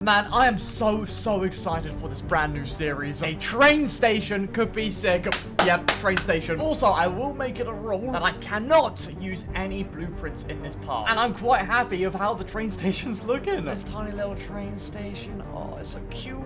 Man, I am so excited for this brand new series. A train station could be sick. Yep, train station. Also, I will make it a rule that I cannot use any blueprints in this part. And I'm quite happy of how the train station's looking. This tiny little train station. Oh, it's so cute.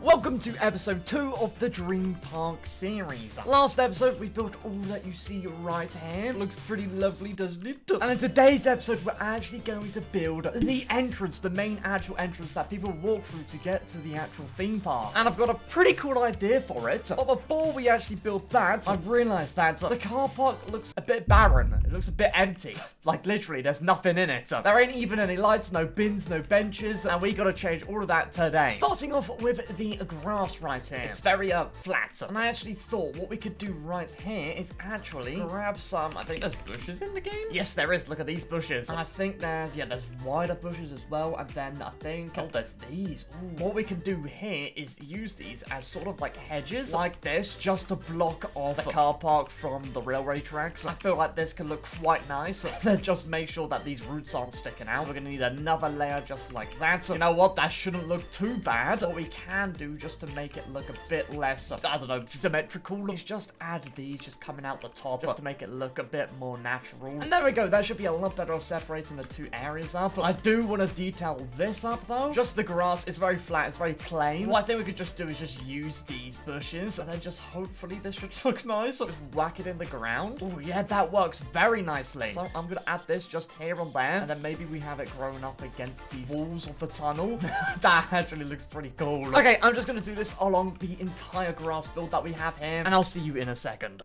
Welcome to episode 2 of the Dream Park series. Last episode, we built all that you see right here. Looks pretty lovely, doesn't it? And in today's episode, we're actually going to build the entrance, the main actual entrance that people walk through to get to the actual theme park. And I've got a pretty cool idea for it. But before we actually build that, I've realized that the car park looks a bit barren. It looks a bit empty. Like, literally, there's nothing in it. There ain't even any lights, no bins, no benches. And we gotta change all of that today. Starting off with the grass right here. It's very flat, and I actually thought what we could do right here is actually grab some, I think there's bushes in the game. Yes, there is. Look at these bushes. And I think there's wider bushes as well, and then I think there's these. Ooh. What we can do here is use these as sort of like hedges like this, just to block off the car park from the railway tracks. I feel like this can look quite nice. Then just make sure that these roots aren't sticking out. We're gonna need another layer just like that. You know what, that shouldn't look too bad. What we can do just to make it look a bit less, I don't know, symmetrical, is just add these just coming out the top, just to make it look a bit more natural. And there we go, that should be a lot better of separating the two areas up. I do want to detail this up though. Just the grass, it's very flat, it's very plain. What I think we could just do is just use these bushes, and then just hopefully this should look nice. So just whack it in the ground. Oh yeah, that works very nicely. So I'm gonna add this just here and there, and then maybe we have it grown up against these walls of the tunnel. That actually looks pretty cool. Okay, I'm just gonna do this along the entire grass field that we have here, and I'll see you in a second.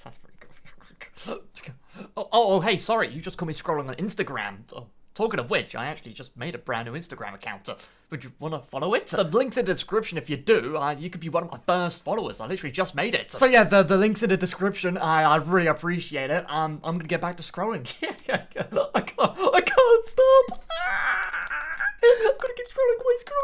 That's pretty cool. Oh, hey, sorry, you just caught me scrolling on Instagram. Oh, talking of which, I actually just made a brand new Instagram account. Would you want to follow it? The link's in the description if you do. You could be one of my first followers. I literally just made it. So yeah, the link's in the description. I really appreciate it. I'm gonna get back to scrolling. I can't stop. I'm gonna keep scrolling away, scrolling.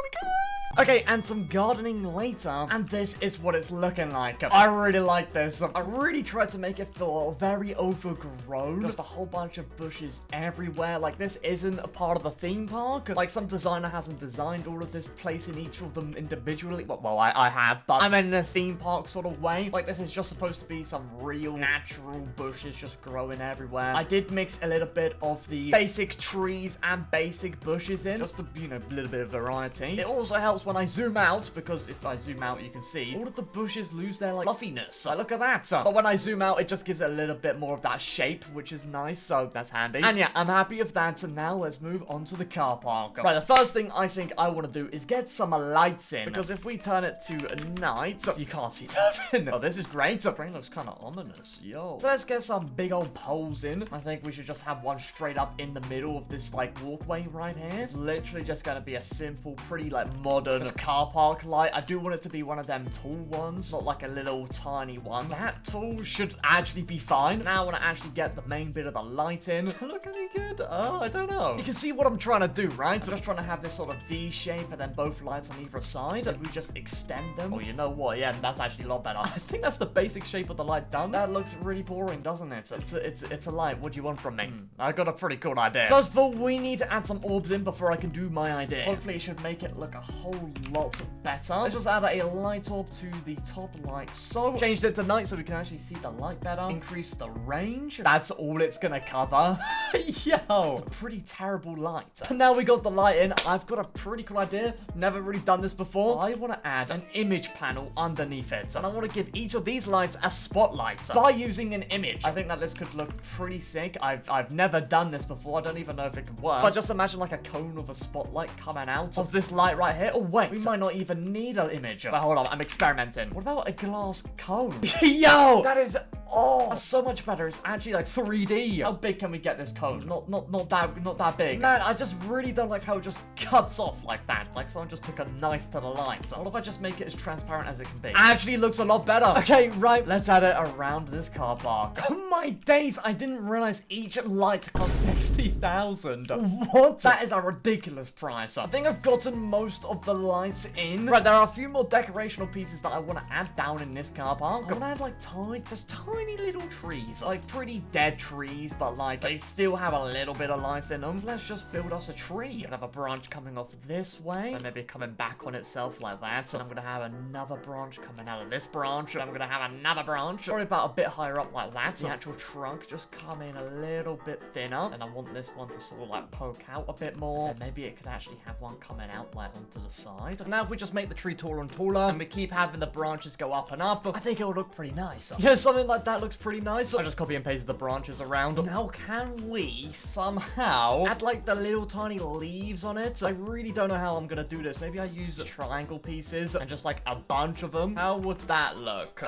Okay, and some gardening later, and this is what it's looking like. I really like this. I really tried to make it feel very overgrown. Just a whole bunch of bushes everywhere. Like, this isn't a part of the theme park. Like, some designer hasn't designed all of this place in each of them individually. Well, I have, but I meant in a theme park sort of way. Like, this is just supposed to be some real natural bushes just growing everywhere. I did mix a little bit of the basic trees and basic bushes in, just to, you know, a little bit of variety. It also helps when I zoom out, because if I zoom out, you can see all of the bushes lose their, like, fluffiness. So look at that. But when I zoom out, it just gives it a little bit more of that shape, which is nice, so that's handy. And yeah, I'm happy with that, and now let's move on to the car park. Right, the first thing I think I want to do is get some lights in, because if we turn it to night, you can't see nothing. Oh, this is great. The brain looks kind of ominous, yo. So let's get some big old poles in. I think we should just have one straight up in the middle of this, like, walkway right here. It's literally just gonna be a simple, pretty, like, modern car park light. I do want it to be one of them tall ones, not like a little tiny one. That tall should actually be fine. Now I want to actually get the main bit of the light in. Does it look any good? Oh, I don't know. You can see what I'm trying to do, right? I'm just trying to have this sort of V shape, and then both lights on either side. And we just extend them. Oh, you know what? Yeah, that's actually a lot better. I think that's the basic shape of the light done. That looks really boring, doesn't it? It's a light. What do you want from me? I got a pretty cool idea. First of all, we need to add some orbs in before I can do my idea. Hopefully it should make it look a whole lot better. Let's just add a light orb to the top like so. Changed it to night so we can actually see the light better. Increase the range. That's all it's gonna cover. Yo, it's a pretty terrible light. And now we got the light in. I've got a pretty cool idea. Never really done this before. I want to add an image panel underneath it, and I want to give each of these lights a spotlight by using an image. I think that this could look pretty sick. I've never done this before. I don't even know if it could work. But just imagine like a cone of a spotlight coming out of this light right here. Oh wait, we might not even need an image. But hold on, I'm experimenting. What about a glass cone? Yo, that is Oh, that's so much better. It's actually like 3D. How big can we get this cone? Not that big. Man, I just really don't like how it just cuts off like that. Like someone just took a knife to the light. So what if I just make it as transparent as it can be? Actually looks a lot better. Okay, right. Let's add it around this car park. Oh my days. I didn't realize each light cost 60,000. What? That is a ridiculous price. I think I've gotten most of the lights in. Right, there are a few more decorational pieces that I want to add down in this car park. I want to add like just tiny little trees. Like pretty dead trees, but like they still have a little bit of life in them. Let's just build us a tree. And have a branch coming off this way. And maybe coming back on itself like that. And I'm going to have another branch coming out of this branch. And I'm going to have another branch. Probably about a bit higher up like that. The actual trunk just come in a little bit thinner. And I want this one to sort of like poke out a bit more. And maybe it could actually have one coming out like onto the side. And now if we just make the tree taller and taller and we keep having the branches go up and up, I think it will look pretty nice. Yeah, something like that looks pretty nice. I just copy and pasted the branches around. Now can we somehow add like the little tiny leaves on it? I really don't know how I'm gonna do this. Maybe I use the triangle pieces and just like a bunch of them. How would that look?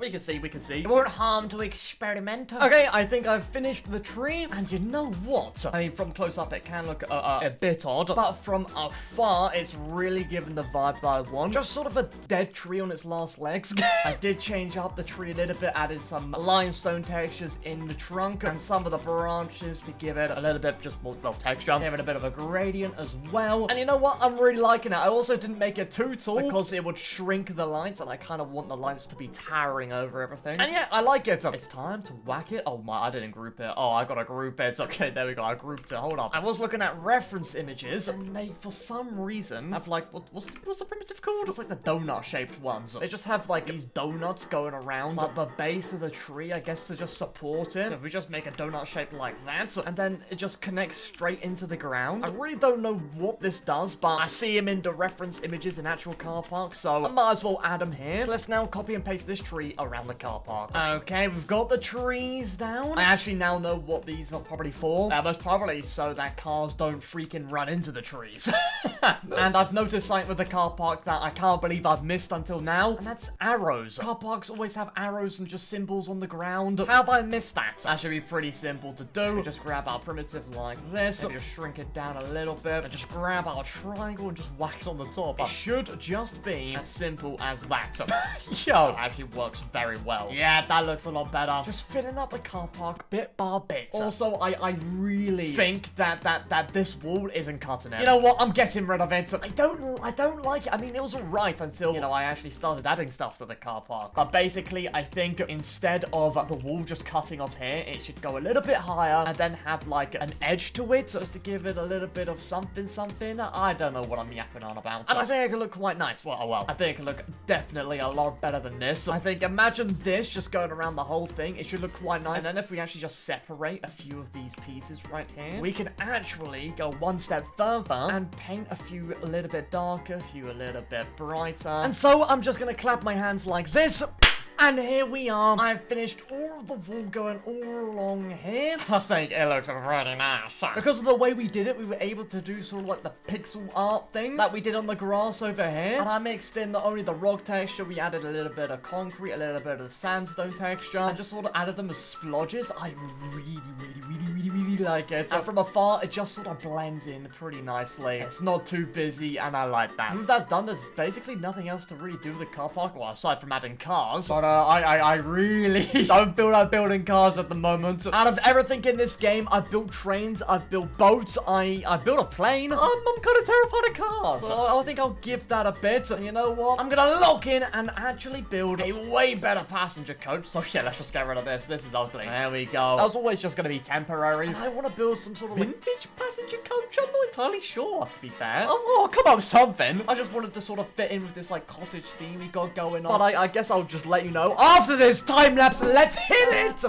We can see. It won't harm to experiment. Okay, I think I've finished the tree. And you know what? I mean, from close up it can look a bit odd, but from afar it's really giving the vibe that I want. Just sort of a dead tree on its last legs. I did change up the tree a little bit, added some limestone textures in the trunk and some of the branches to give it a little bit just more texture. Give it a bit of a gradient as well. And you know what? I'm really liking it. I also didn't make it too tall because it would shrink the lights, and I kind of want the lights to be towering over everything. And yeah, I like it. It's time to whack it. Oh my, I didn't group it. Oh, I gotta group it. Okay, there we go. I grouped it. Hold up. I was looking at reference images, and they, for some reason, have like, what's the primitive called? It's like the donut-shaped ones. They just have like these donuts going around like the base of the tree, I guess, to just support it. So if we just make a donut shape like that, and then it just connects straight into the ground. I really don't know what this does, but I see him in the reference images in actual car parks, so I might as well add them here. Let's now copy and paste this tree around the car park. Okay, we've got the trees down. I actually now know what these are probably for. Most probably so that cars don't freaking run into the trees. And I've noticed something with the car park that I can't believe I've missed until now, and that's arrows. Car parks always have arrows and just symbols on the ground. How have I missed that? That should be pretty simple to do. We just grab our primitive like this, maybe just shrink it down a little bit, and just grab our triangle and just whack it on the top. It should just be as simple as that. Yo, actually works very well. Yeah, that looks a lot better. Just filling up the car park bit by bit. Also, I really think that this wall isn't cutting it. You know what? I'm getting rid of it. I don't like it. I mean, it was alright until, you know, I actually started adding stuff to the car park. But basically, I think instead of the wall just cutting off here, it should go a little bit higher and then have like an edge to it just to give it a little bit of something. I don't know what I'm yapping on about. And I think it can look quite nice. Well, I think it can look definitely a lot better than this. I think imagine this just going around the whole thing. It should look quite nice. And then if we actually just separate a few of these pieces right here, we can actually go one step further and paint a few a little bit darker, a few a little bit brighter. And so I'm just gonna clap my hands like this. And here we are. I've finished all of the wall going all along here. I think it looks really nice. Because of the way we did it, we were able to do sort of like the pixel art thing that we did on the grass over here. And I mixed in not only the rock texture, we added a little bit of concrete, a little bit of sandstone texture, and just sort of added them as splodges. I really like it. And from afar, it just sort of blends in pretty nicely. It's not too busy, and I like that. With that done, there's basically nothing else to really do with the car park, well, aside from adding cars. But I really don't feel like building cars at the moment. Out of everything in this game, I've built trains, I've built boats, I built a plane. I'm kind of terrified of cars. So I think I'll give that a bit. And you know what? I'm gonna lock in and actually build a way better passenger coach. So yeah, let's just get rid of this. This is ugly. There we go. That was always just gonna be temporary. And I want to build some sort of vintage passenger coach. I'm not entirely sure, to be fair. Oh, come on, something. I just wanted to sort of fit in with this like cottage theme we got going on. But I guess I'll just let you know after this time lapse. Let's hit it.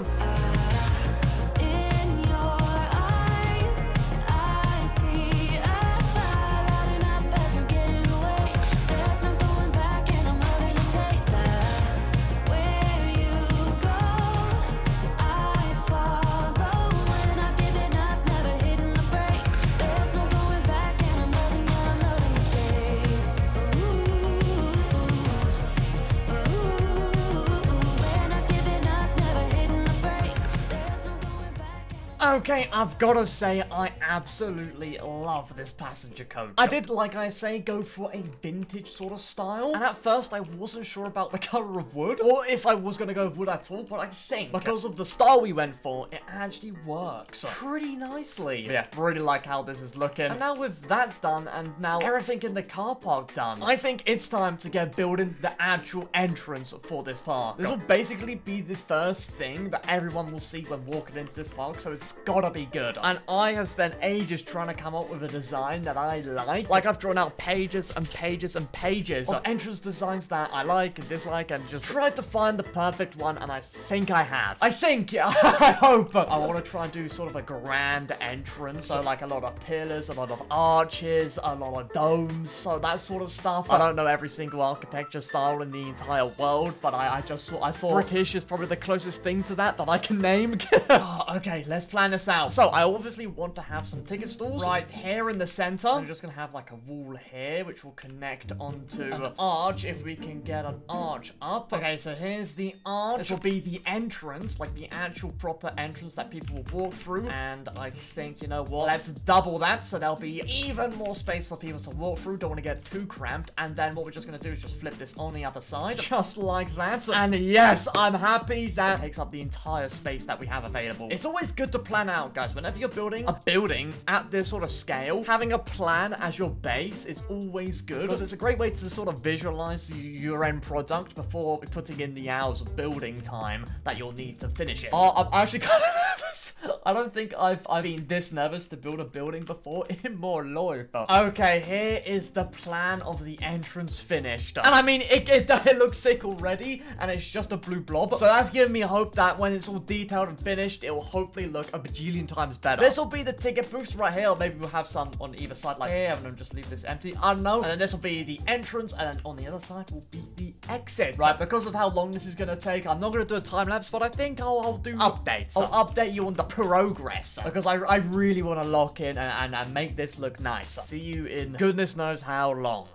Okay, I've gotta say, I absolutely love this passenger coach. I did, like I say, go for a vintage sort of style. And at first, I wasn't sure about the color of wood, or if I was gonna go with wood at all, but I think because of the style we went for, it actually works pretty nicely. Yeah, really like how this is looking. And now with that done, and now everything in the car park done, I think it's time to get building the actual entrance for this park. This will basically be the first thing that everyone will see when walking into this park, so it's gotta be good. And I have spent ages trying to come up with a design that I like. Like, I've drawn out pages and pages and pages of entrance designs that I like and dislike, and just tried to find the perfect one, and I think I have. I think, yeah, I hope. I want to try and do sort of a grand entrance, so like a lot of pillars, a lot of arches, a lot of domes, so that sort of stuff. I don't know every single architecture style in the entire world, but I thought British is probably the closest thing to that I can name. Oh, okay, let's plan this out. So I obviously want to have some ticket stalls right here in the center. I'm just gonna have like a wall here, which will connect onto an arch if we can get an arch up. Okay, so here's the arch. This will be the entrance, like the actual proper entrance that people will walk through. And I think, you know what, let's double that so there'll be even more space for people to walk through. Don't want to get too cramped. And then what we're just gonna do is just flip this on the other side, just like that. And yes, I'm happy that takes up the entire space that we have available. It's always good to plan out, guys. Whenever you're building a building at this sort of scale, having a plan as your base is always good, because it's a great way to sort of visualize your end product before putting in the hours of building time that you'll need to finish it. Oh, I'm actually kind of nervous. I don't think I've been this nervous to build a building before in more life. Okay, here is the plan of the entrance finished. And I mean, it looks sick already, and it's just a blue blob. So that's giving me hope that when it's all detailed and finished, it will hopefully look a bajillion times better. This will be the ticket booths right here, or maybe we'll have some on either side, like here, and then just leave this empty. I don't know. And then this will be the entrance, and then on the other side will be the exit. Right, because of how long this is going to take, I'm not going to do a time lapse, but I think I'll do updates. I'll update you on the progress, because I really want to lock in and make this look nice. See you in goodness knows how long.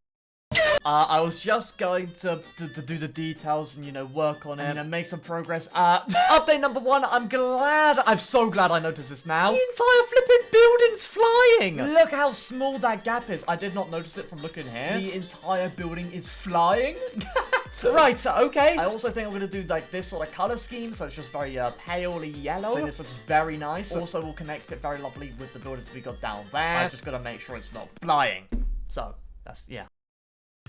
I was just going to do the details and, you know, work on it and make some progress. Update number 1, I'm so glad I noticed this now. The entire flipping building's flying. Look how small that gap is. I did not notice it from looking here. The entire building is flying. Right, so, okay. I also think I'm going to do, like, this sort of color scheme, so it's just very palely yellow. I think this looks very nice. Also, we'll connect it very lovely with the buildings we got down there. I've just got to make sure it's not flying. So, that's, yeah.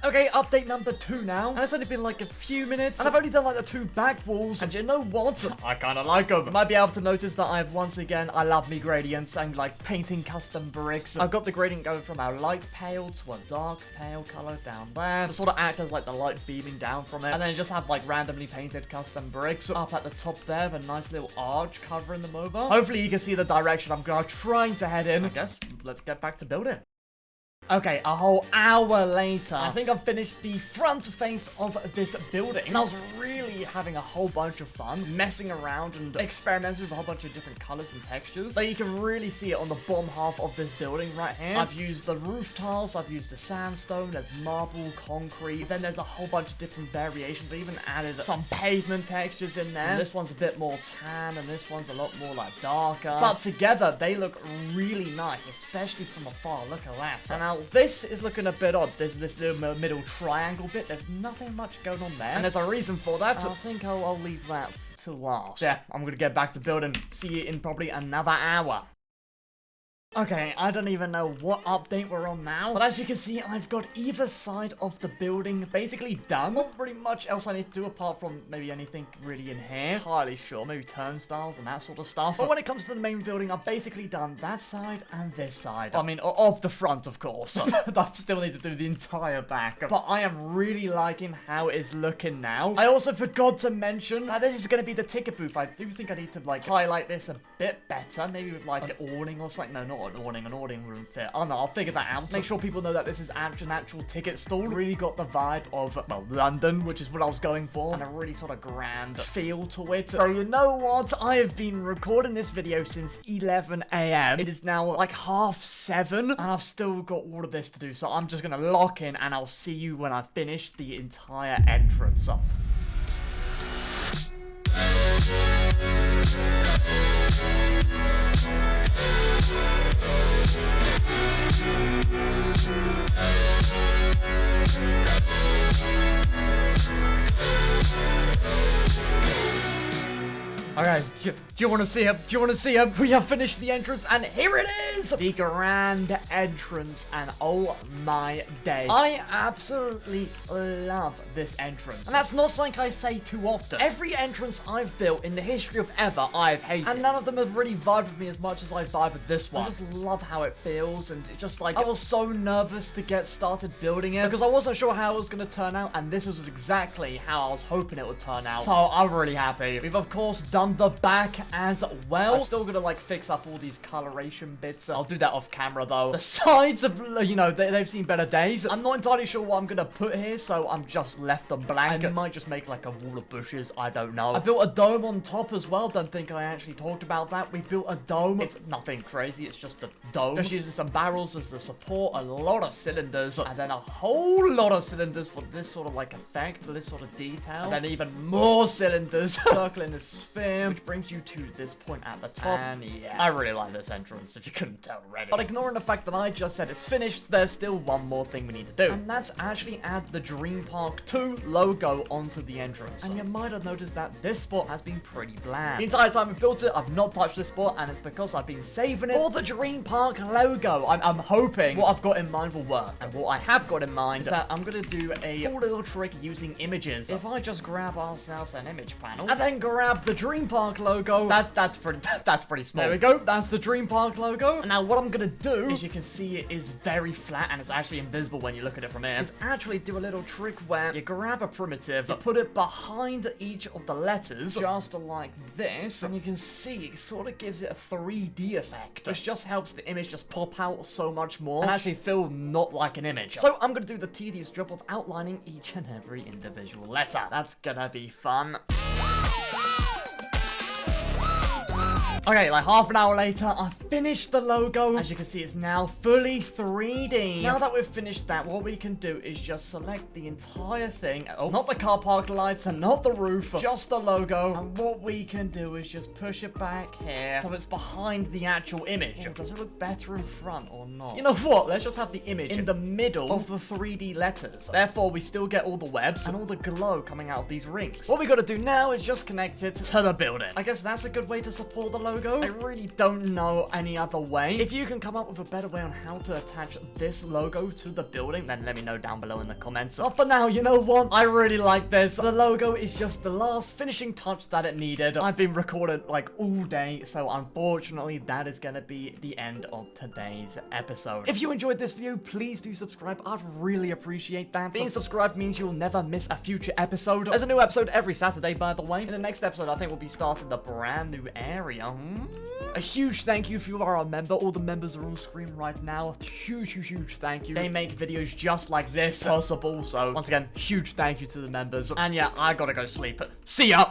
Okay, update number 2 now. And it's only been like a few minutes. And I've only done like the 2 back walls. And you know what? I kind of like them. You might be able to notice that I love me gradients and like painting custom bricks. I've got the gradient going from our light pale to a dark pale color down there. To sort of act as like the light beaming down from it. And then just have like randomly painted custom bricks up at the top there with a nice little arch covering them over. Hopefully you can see the direction I'm trying to head in. I guess let's get back to building. Okay, a whole hour later, I think I've finished the front face of this building. And I was really having a whole bunch of fun messing around and experimenting with a whole bunch of different colors and textures. So you can really see it on the bottom half of this building right here. I've used the roof tiles, I've used the sandstone, there's marble, concrete, then there's a whole bunch of different variations. I even added some pavement textures in there. And this one's a bit more tan, and this one's a lot more like darker. But together, they look really nice, especially from afar. Look at that. And now, this is looking a bit odd. There's this little middle triangle bit. There's nothing much going on there. And there's a reason for that. I think I'll leave that to last. Yeah, I'm going to get back to building. See you in probably another hour. Okay, I don't even know what update we're on now, but as you can see, I've got either side of the building basically done. Not really much else I need to do apart from maybe anything really in here. Entirely sure, maybe turnstiles and that sort of stuff. But when it comes to the main building, I've basically done that side and this side. I mean, of the front, of course. I still need to do the entire back. But I am really liking how it is looking now. I also forgot to mention that this is going to be the ticket booth. I do think I need to, like, highlight this a bit better. Maybe with, like, an awning or something. No, not an awning wouldn't fit. Oh no, I'll figure that out. Make sure people know that this is an actual ticket stall. Really got the vibe of, well, London, which is what I was going for, and a really sort of grand feel to it. So you know what? I have been recording this video since 11 AM. It is now like 7:30, and I've still got all of this to do. So I'm just gonna lock in, and I'll see you when I finish the entire entrance up. Okay, do you want to see him? Do you want to see him? We have finished the entrance, and here it is! The grand entrance, and oh my day. I absolutely love this entrance. And that's not something I say too often. Every entrance I've built in the history of ever, I've hated. And none of them have really vibed with me as much as I vibe with this one. I just love how it feels, and it just like, I was so nervous to get started building it, because I wasn't sure how it was going to turn out, and this was exactly how I was hoping it would turn out. So I'm really happy. We've of course done the back as well. I'm still gonna like fix up all these coloration bits. I'll do that off camera though. The sides of, you know, they've seen better days. I'm not entirely sure what I'm gonna put here, so I'm just left them blank. I might just make like a wall of bushes. I don't know. I built a dome on top as well. Don't think I actually talked about that. We built a dome. It's nothing crazy. It's just a dome. Just using some barrels as the support, a lot of cylinders, and then a whole lot of cylinders for this sort of like effect, this sort of detail, and then even more cylinders circling the sphere, which brings you to this point at the top. And yeah, I really like this entrance, if you couldn't tell already. But ignoring the fact that I just said it's finished, there's still one more thing we need to do, and that's actually add the Dream Park 2 logo onto the entrance. And you might have noticed that this spot has been pretty bland. The entire time I've built it, I've not touched this spot, and it's because I've been saving it for the Dream Park logo. I'm hoping what I've got in mind will work. And what I have got in mind is that I'm gonna do a cool little trick using images. If I just grab ourselves an image panel, and then grab the Dream Park logo, that's pretty small. There we go, that's the Dream Park logo. And now what I'm gonna do is, you can see it is very flat, and it's actually invisible when you look at it from here, is actually do a little trick where you grab a primitive, you put it behind each of the letters, just like this, and you can see it sort of gives it a 3D effect, which just helps the image just pop out so much more and actually feel not like an image. So I'm gonna do the tedious job of outlining each and every individual letter. That's gonna be fun. Okay, like half an hour later, I finished the logo. As you can see, it's now fully 3D. Now that we've finished that, what we can do is just select the entire thing. Oh, not the car park lights and not the roof, just the logo. And what we can do is just push it back here, so it's behind the actual image. Oh, does it look better in front or not? You know what? Let's just have the image in the middle of the 3D letters. Therefore, we still get all the webs and all the glow coming out of these rings. What we gotta do now is just connect it to the building. I guess that's a good way to support the logo. I really don't know any other way. If you can come up with a better way on how to attach this logo to the building, then let me know down below in the comments. But for now, you know what? I really like this. The logo is just the last finishing touch that it needed. I've been recording like all day, so unfortunately that is gonna be the end of today's episode. If you enjoyed this video, please do subscribe. I'd really appreciate that. Being subscribed means you'll never miss a future episode. There's a new episode every Saturday, by the way. In the next episode, I think we'll be starting the brand new area. A huge thank you if you are a member. All the members are on screen right now. Huge thank you. They make videos just like this possible. So once again, huge thank you to the members. And yeah, I gotta go sleep. See ya!